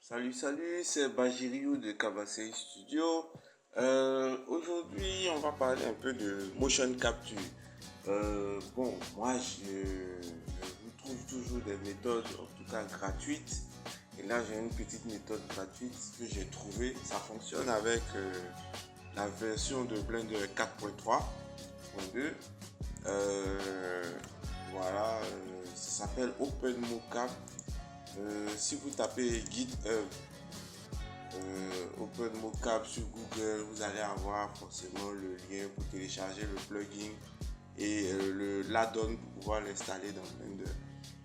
Salut, c'est Bajiriou de Kabasei Studio. Aujourd'hui, on va parler un peu de motion capture. Moi, je vous trouve toujours des méthodes, en tout cas gratuites. Et là, j'ai une petite méthode gratuite que j'ai trouvée. Ça fonctionne avec la version de Blender 4.3.2. Ça s'appelle OpenMoCap. Si vous tapez GitHub OpenMoCap sur Google, vous allez avoir forcément le lien pour télécharger le plugin et l'add-on pour pouvoir l'installer dans Blender.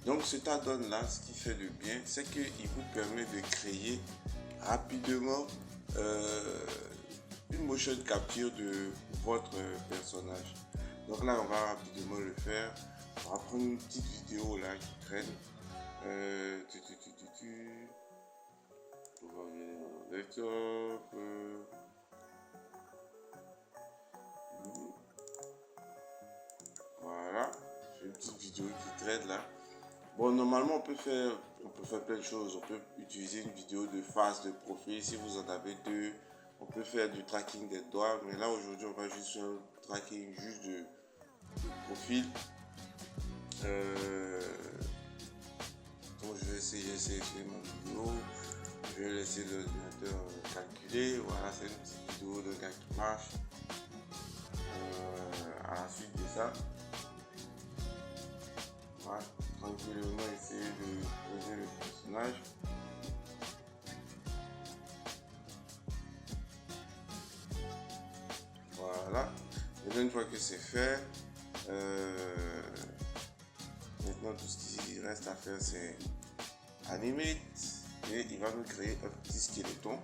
Donc cet add-on là, ce qui fait de bien, c'est qu'il vous permet de créer rapidement une motion capture de votre personnage. Donc là, on va rapidement le faire. On va prendre une petite vidéo là qui traîne. On va venir en desktop. Voilà, j'ai une petite vidéo qui traîne là. Bon, normalement, on peut faire plein de choses. On peut utiliser une vidéo de face, de profil. Si vous en avez deux, on peut faire du tracking des doigts. Mais là, aujourd'hui, on va juste faire un tracking juste de profil. Donc, je vais essayer ma vidéo. Je vais laisser l'ordinateur calculer. Voilà, c'est une petite vidéo de gars qui marche. À la suite de ça, on va tranquillement essayer de poser le personnage. Voilà. Et une fois que c'est fait, maintenant tout ce qui reste à faire, c'est animate. Et il va nous créer un petit skeleton.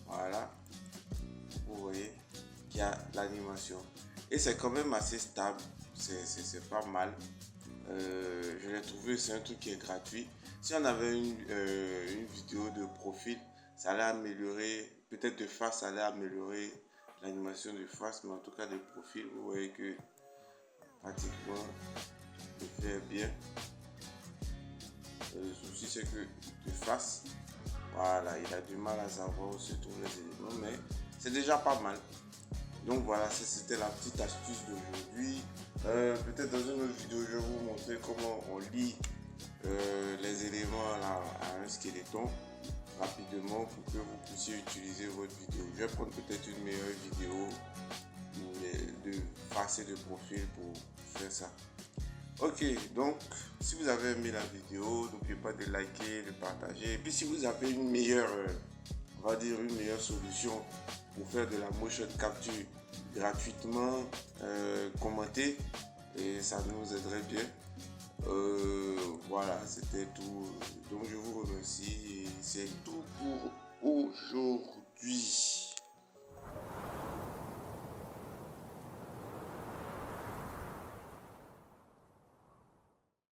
Voilà. Vous voyez qu'il y a l'animation. Et c'est quand même assez stable. C'est pas mal. Je l'ai trouvé, c'est un truc qui est gratuit. Si on avait une vidéo de profil, ça allait améliorer, peut-être de face, ça allait améliorer l'animation de face, mais en tout cas de profil, vous voyez que pratiquement il fait bien. Le souci c'est que de face, voilà, il a du mal à savoir où se trouvent les éléments, mais c'est déjà pas mal. Donc voilà, c'était la petite astuce d'aujourd'hui. Peut-être dans une autre vidéo, je vais vous montrer comment on lie les éléments à un skeleton rapidement pour que vous puissiez utiliser votre vidéo. Je vais prendre peut-être une meilleure vidéo de face et de profil pour faire ça. Ok, donc si vous avez aimé la vidéo, n'oubliez pas de liker, de partager. Et puis si vous avez une meilleure, on va dire une meilleure solution pour faire de la motion capture gratuitement, commentez et ça nous aiderait bien. Voilà, c'était tout. Donc je vous remercie et c'est tout pour aujourd'hui.